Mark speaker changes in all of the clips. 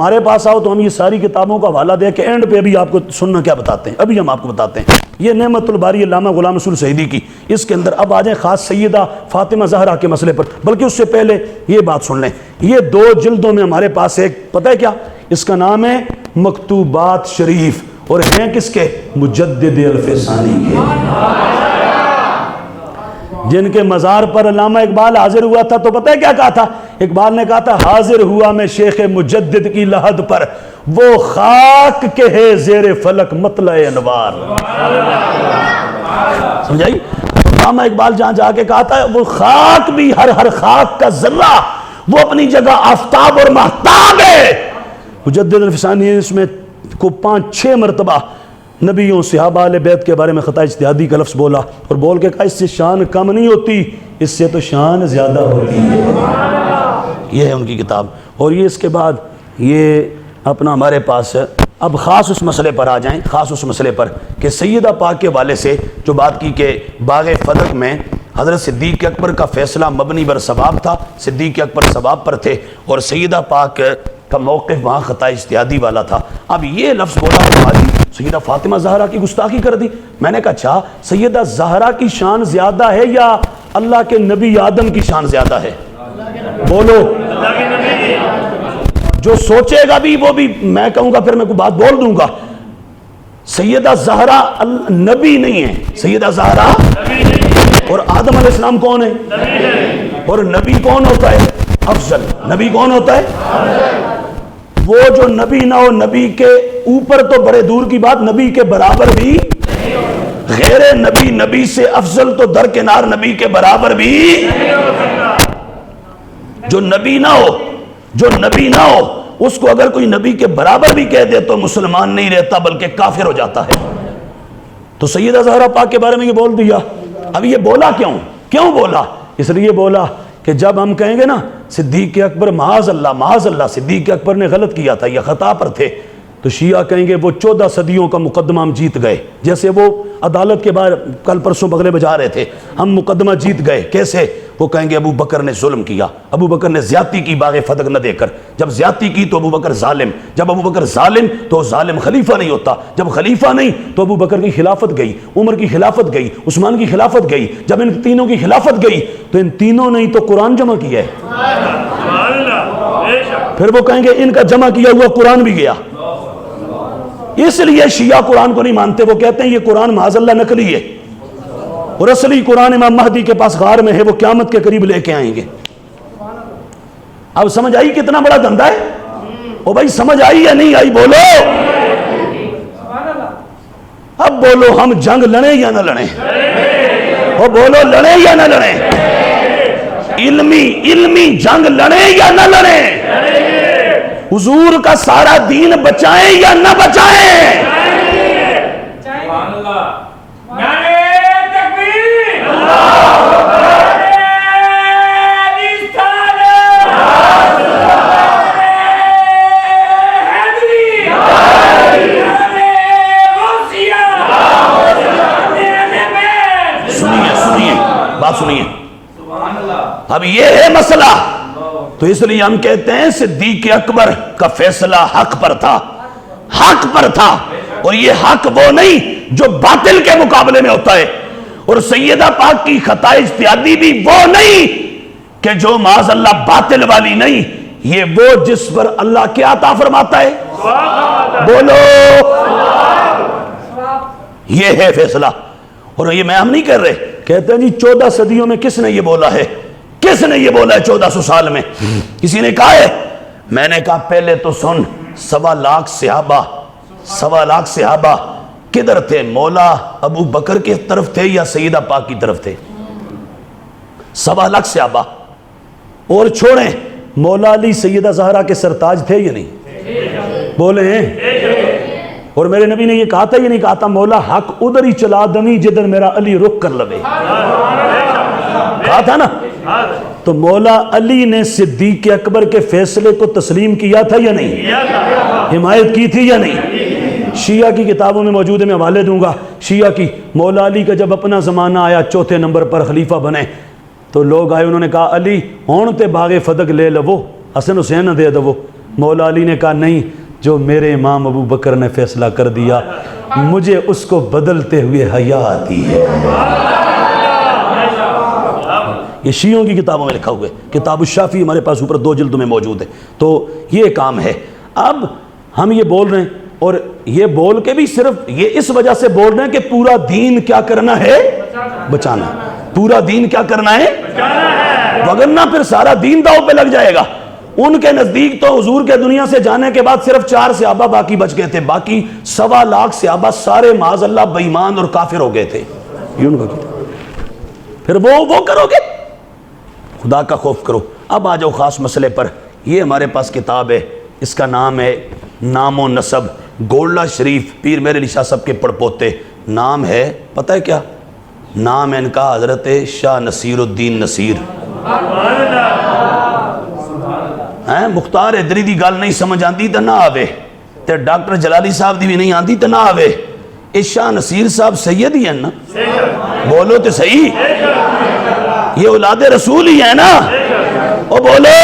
Speaker 1: ہمارے پاس آؤ تو ہم یہ ساری کتابوں کا حوالہ دے کے اینڈ پہ ابھی آپ کو سننا کیا بتاتے ہیں، ابھی ہم آپ کو بتاتے ہیں۔ یہ نعمت الباری علامہ غلام رسول سعیدی کی، اس کے اندر اب آ جائیں خاص سیدہ فاطمہ زہرا کے مسئلے پر، بلکہ اس سے پہلے یہ بات سن لیں۔ یہ 2 جلدوں میں ہمارے پاس ایک پتہ ہے کیا، اس کا نام ہے مکتوبات شریف، اور ہیں کس کے؟ مجدد الفسانی کے، جن کے مزار پر علامہ اقبال حاضر ہوا تھا تو پتہ ہے کیا کہا تھا؟ اقبال نے کہا تھا حاضر ہوا میں شیخ مجدد کی لحد پر، وہ خاک کے ہے زیر فلک مطلع انوار۔ سمجھائی؟ علامہ اقبال جہاں جا کے کہا تھا وہ خاک بھی، ہر خاک کا ذرہ وہ اپنی جگہ آفتاب اور مہتاب ہے۔ مجدد الفسانی اس میں کو 5-6 مرتبہ نبیوں صحابہ اہل بیت کے بارے میں خطا اجتہادی کا لفظ بولا، اور بول کے کہا اس سے شان کم نہیں ہوتی، اس سے تو شان زیادہ ہوتی ہے۔ یہ ہے ان کی کتاب۔ اور یہ اس کے بعد یہ اپنا ہمارے پاس اب خاص اس مسئلے پر آ جائیں، خاص اس مسئلے پر کہ سیدہ پاک کے والے سے جو بات کی کہ باغ فتح میں حضرت صدیق اکبر کا فیصلہ مبنی بر ثواب تھا، صدیق اکبر ثواب پر تھے، اور سیدہ پاک کا موقف وہاں خطا اجتہادی والا تھا۔ اب یہ لفظ بولا بخاری سیدہ فاطمہ زہرا کی گستاخی کر دی۔ میں نے کہا اچھا سیدہ زہرا کی شان زیادہ ہے یا اللہ کے نبی آدم کی شان زیادہ ہے؟ بولو، جو سوچے گا بھی وہ بھی، میں کہوں گا پھر میں کوئی بات بول دوں گا۔ سیدہ زہرا نبی نہیں ہے، سیدہ زہرا، اور آدم علیہ السلام کون ہے؟ اور نبی کون ہوتا ہے؟ افضل۔ نبی کون ہوتا ہے؟ وہ جو نبی نہ ہو، نبی کے اوپر تو بڑے دور کی بات، نبی کے برابر بھی، غیر نبی نبی سے افضل تو درکنار نبی کے برابر بھی، جو نبی نہ ہو، جو نبی نہ ہو اس کو اگر کوئی نبی کے برابر بھی کہہ دے تو مسلمان نہیں رہتا بلکہ کافر ہو جاتا ہے۔ تو سیدہ زہرا پاک کے بارے میں یہ بول دیا۔ اب یہ بولا کیوں بولا؟ اس لیے بولا کہ جب ہم کہیں گے نا صدیق اکبر معاذ اللہ صدیق اکبر نے غلط کیا تھا یا خطا پر تھے، تو شیعہ کہیں گے وہ 14 صدیوں کا مقدمہ ہم جیت گئے، جیسے وہ عدالت کے بعد کل پرسوں بغلے بجا رہے تھے، ہم مقدمہ جیت گئے۔ کیسے؟ وہ کہیں گے ابو بکر نے ظلم کیا، ابو بکر نے زیادتی کی باغ فتح نہ دے کر، جب زیادتی کی تو ابو بکر ظالم، جب ابو بکر ظالم تو ظالم خلیفہ نہیں ہوتا، جب خلیفہ نہیں تو ابو بکر کی خلافت گئی، عمر کی خلافت گئی، عثمان کی خلافت گئی، جب ان تینوں کی خلافت گئی تو ان تینوں نے تو قرآن جمع کیا ہے، پھر وہ کہیں گے ان کا جمع کیا ہوا قرآن بھی گیا۔ اس لیے شیعہ قرآن کو نہیں مانتے، وہ کہتے ہیں یہ قرآن معاذ اللہ نقلی ہے، اور اصلی قرآن امام مہدی کے پاس غار میں ہے، وہ قیامت کے قریب لے کے آئیں گے۔ اب سمجھ آئی کتنا بڑا دھندا ہے؟ او بھائی سمجھ آئی یا نہیں آئی؟ بولو، اب بولو ہم جنگ لڑیں یا نہ لڑیں؟ او بولو لڑیں یا نہ لڑیں؟ علمی جنگ لڑیں یا نہ لڑیں؟ حضور کا سارا دین بچائیں یا نہ بچائیں؟ سنیے بات سنیے، اب یہ ہے مسئلہ۔ تو اس لیے ہم کہتے ہیں صدیق اکبر کا فیصلہ حق پر تھا، حق پر تھا، اور یہ حق وہ نہیں جو باطل کے مقابلے میں ہوتا ہے، اور سیدہ پاک کی خطا اجتہادی بھی وہ نہیں کہ جو معاذ اللہ باطل والی نہیں، یہ وہ جس پر اللہ کیا عطا فرماتا ہے؟ بولو، یہ ہے فیصلہ۔ اور یہ میں ہم نہیں کر رہے، کہتے ہیں جی 14 صدیوں میں کس نے یہ بولا ہے؟ کس نے یہ بولا ہے 1400 سال میں؟ کسی نے کہا ہے؟ میں نے کہا پہلے تو سن، 1.25 لاکھ صحابہ کدھر تھے؟ مولا ابو بکر کی طرف تھے یا سیدہ پاک کی طرف تھے؟ 1.25 لاکھ صحابہ، اور چھوڑیں مولا علی سیدہ زہرا کے سرتاج تھے یا نہیں؟ بولے ہیں؟ اور میرے نبی نے یہ کہا تھا، یہ نہیں کہا تھا مولا حق ادھر ہی چلا دمی جدھر میرا علی رخ کر لبے؟ کہا تھا نا؟ تو مولا علی نے صدیق اکبر کے فیصلے کو تسلیم کیا تھا یا نہیں؟ حمایت کی تھی یا نہیں؟ شیعہ کی کتابوں میں موجود ہے، میں حوالے دوں گا شیعہ کی۔ مولا علی کا جب اپنا زمانہ آیا 4تھے نمبر پر خلیفہ بنے تو لوگ آئے، انہوں نے کہا علی ہون تے باغ فتح لے لو، حسن حسین نہ دے دو۔ مولا علی نے کہا نہیں، جو میرے امام ابو بکر نے فیصلہ کر دیا مجھے اس کو بدلتے ہوئے حیا آتی ہے۔ یہ شیعوں کی کتابوں میں لکھا ہوا ہے، کتاب الشافی ہمارے پاس اوپر 2 جلدوں میں موجود ہے۔ تو یہ کام ہے۔ اب ہم یہ بول رہے ہیں، اور یہ بول کے بھی صرف یہ اس وجہ سے بول رہے ہیں کہ پورا دین کیا کرنا ہے؟ بچانا۔ پورا دین کیا کرنا ہے؟ وگرنہ پھر سارا دین داؤ پہ لگ جائے گا۔ ان کے نزدیک تو حضور کے دنیا سے جانے کے بعد صرف 4 صحابہ باقی بچ گئے تھے، باقی 1.25 لاکھ صحابہ سارے معاذ اللہ بے ایمان اور کافر ہو گئے تھے۔ یہ ان کا کتاب۔ پھر وہ کرو گے؟ خدا کا خوف کرو۔ اب آ جاؤ خاص مسئلے پر۔ یہ ہمارے پاس کتاب ہے، اس کا نام ہے نام و نسب، گولڈا شریف پیر مہر علی شاہ صاحب کے پڑپوتے۔ نام ہے پتہ ہے کیا؟ نام ہے ان کا حضرت شاہ نصیر الدین نصیر۔ مختار ادری دی گل نہیں سمجھ آندی تو نہ آوے، تے ڈاکٹر جلالی صاحب دی بھی نہیں آندی تو نہ آوے۔ اس شاہ نصیر صاحب سید ہی ہیں نا؟ بولو تو صحیح، یہ اولاد رسول ہی ہے نا؟ او بولو۔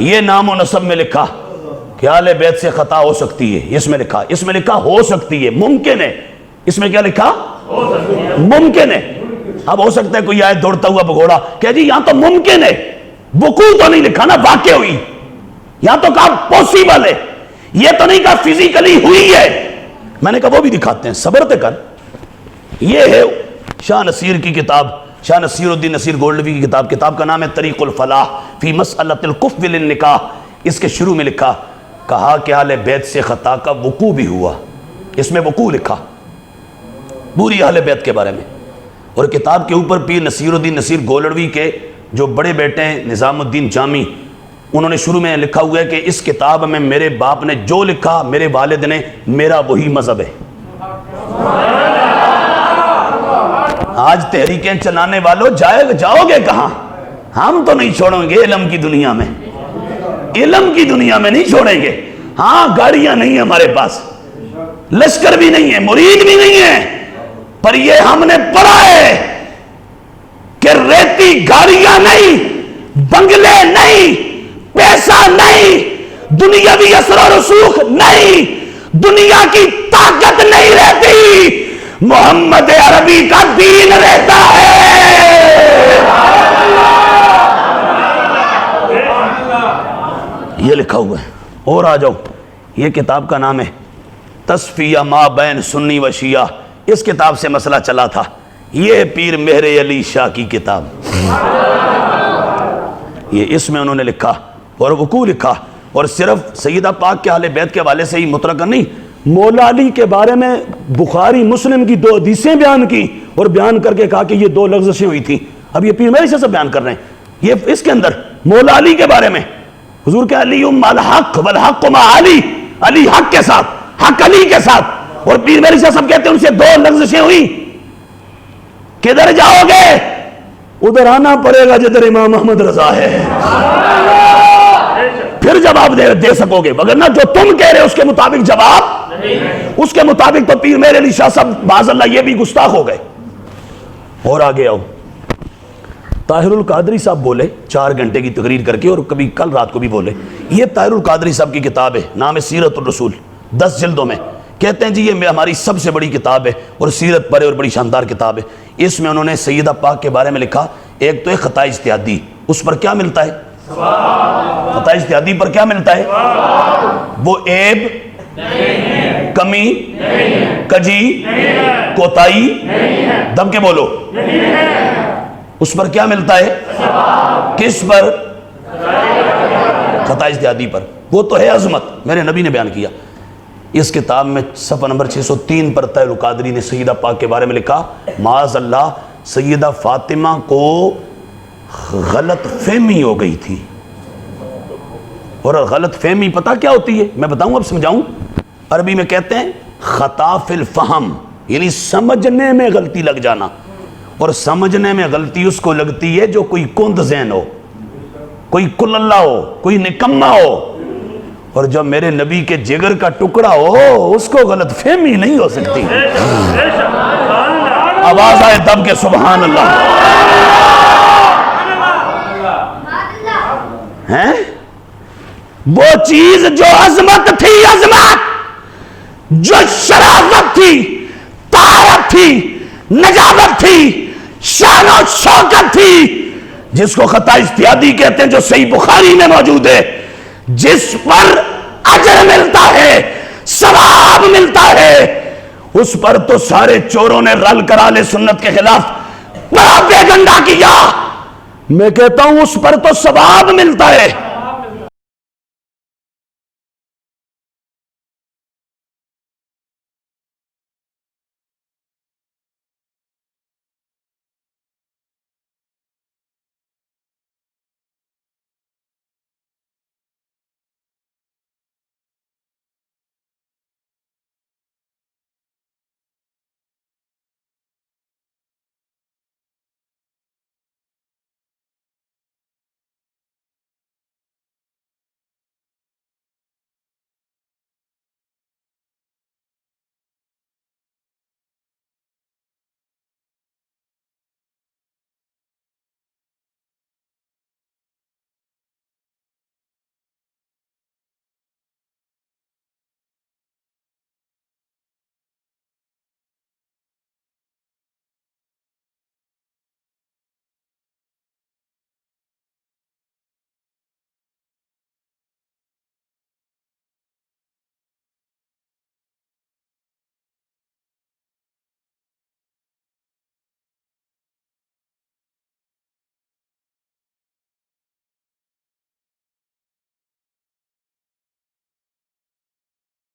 Speaker 1: یہ نام و نسب میں لکھا کہ اہل بیت سے خطا ہو سکتی ہے، اس میں لکھا ہو سکتی ہے، ممکن ہے۔ اس میں کیا لکھا؟ ممکن ہے۔ اب ہو سکتا ہے کوئی آئے دوڑتا ہوا بگوڑا کہ جی یہاں تو ممکن ہے، وقوع تو نہیں لکھا نا، واقع ہوئی۔ یہاں تو کہا پوسیبل ہے، یہ تو نہیں کہا فزیکلی ہوئی ہے۔ میں نے کہا وہ بھی دکھاتے ہیں، صبر تے کر۔ یہ ہے شاہ نصیر کی کتاب، شاہ نصیر الدین نصیر گولڈوی کی کتاب۔ کتاب کا نام ہے طریق الفلاح فی مسئلۃ الکفو للنکاح۔ اس کے شروع میں لکھا، کہا کہ اہل بیت سے خطا کا وقوع بھی ہوا۔ اس میں وقوع لکھا پوری اہل بیت کے بارے میں۔ اور کتاب کے اوپر پیر نصیر الدین نصیر گولڑوی کے جو بڑے بیٹے ہیں نظام الدین جامی، انہوں نے شروع میں لکھا ہوا ہے کہ اس کتاب میں میرے باپ نے جو لکھا میرے والد نے، میرا وہی مذہب ہے۔ آج تحریکیں چلانے والوں جاؤ گے کہاں؟ ہم تو نہیں چھوڑیں گے علم کی دنیا میں، علم کی دنیا میں نہیں چھوڑیں گے۔ ہاں گاڑیاں نہیں ہیں ہمارے پاس، لشکر بھی نہیں ہے، مرید بھی نہیں ہے، پر یہ ہم نے پڑھا ہے کہ ریتی گاڑیاں نہیں، بنگلے نہیں، پیسہ نہیں، دنیاوی اثر و رسوخ نہیں، دنیا کی طاقت نہیں رہتی، محمد عربی کا دین رہتا ہے۔ یہ لکھا ہوا ہے۔ اور آ جاؤ، یہ کتاب کا نام ہے تصفیہ ما بین سنی و شیعہ۔ اس کتاب سے مسئلہ چلا تھا۔ یہ پیر مہر علی شاہ کی کتاب، یہ اس میں انہوں نے لکھا اور وقوع لکھا، اور صرف سیدہ پاک کے اہل بیت کے حوالے سے ہی مطلقاً نہیں، مولا علی کے بارے میں بخاری مسلم کی 2 حدیثیں بیان کی اور بیان کر کے کہا کہ یہ 2 لغزشیں ہوئی تھیں۔ اب یہ پیر مہر علی شاہ سے بیان کر رہے ہیں، یہ اس کے اندر مولا علی کے بارے میں حضور کے علی الحق والحق مع علی، علی حق کے ساتھ، حق علی کے ساتھ، اور پیر مہر علی شاہ صاحب کہتے ہیں ان سے 2 لغزشیں ہوئی۔ کدھر جاؤ گے؟ ادھر آنا پڑے گا جدھر امام احمد رضا ہے، پھر جواب دے سکو گے، وگرنہ جو تم کہہ رہے اس کے مطابق جواب، اس کے مطابق تو پیر مہر علی شاہ صاحب باذ اللہ یہ بھی گستاخ ہو گئے۔ اور آگے آؤ، طاہر القادری صاحب بولے 4 گھنٹے کی تقریر کر کے، اور کبھی کل رات کو بھی بولے۔ یہ طاہر القادری صاحب کی کتاب ہے، نام ہے سیرت الرسول، 10 جلدوں میں۔ کہتے ہیں جی یہ ہماری سب سے بڑی کتاب ہے اور سیرت پر ہے اور بڑی شاندار کتاب ہے۔ اس میں انہوں نے سیدہ پاک کے بارے میں لکھا، ایک تو ہے خطا اجتہادی، اس پر کیا ملتا ہے؟ خطا اجتہادی پر کیا ملتا ہے؟ وہ عیب، کمی، کجی، کوتاہی، دب کے بولو، اس پر کیا ملتا ہے؟ کس پر؟ خطا اجتہادی پر۔ وہ تو ہے عظمت، میرے نبی نے بیان کیا۔ اس کتاب میں صفحہ نمبر 603 پر طاہر القادری نے سیدہ پاک کے بارے میں لکھا، معاذ اللہ سیدہ فاطمہ کو غلط فہمی ہو گئی تھی۔ اور غلط فہمی پتہ کیا ہوتی ہے؟ میں بتاؤں، اب سمجھاؤں۔ عربی میں کہتے ہیں خطا فی الفہم، یعنی سمجھنے میں غلطی لگ جانا، اور سمجھنے میں غلطی اس کو لگتی ہے جو کوئی کند ذہن ہو، کوئی کل اللہ ہو، کوئی نکمہ ہو، اور جب میرے نبی کے جگر کا ٹکڑا ہو اس کو غلط فہمی نہیں ہو سکتی۔ آواز آئے دب کے سبحان اللہ۔ ہیں وہ چیز جو عظمت تھی، عظمت جو شرافت تھی، طہارت تھی، نجابت تھی، شان و شوکت تھی، جس کو خطا اجتہادی کہتے ہیں، جو صحیح بخاری میں موجود ہے، جس پر اجر ملتا ہے، ثواب ملتا ہے، اس پر تو سارے چوروں نے رل کر اہل سنت کے خلاف بڑا پیگنڈا کیا۔ میں کہتا ہوں اس پر تو ثواب ملتا ہے،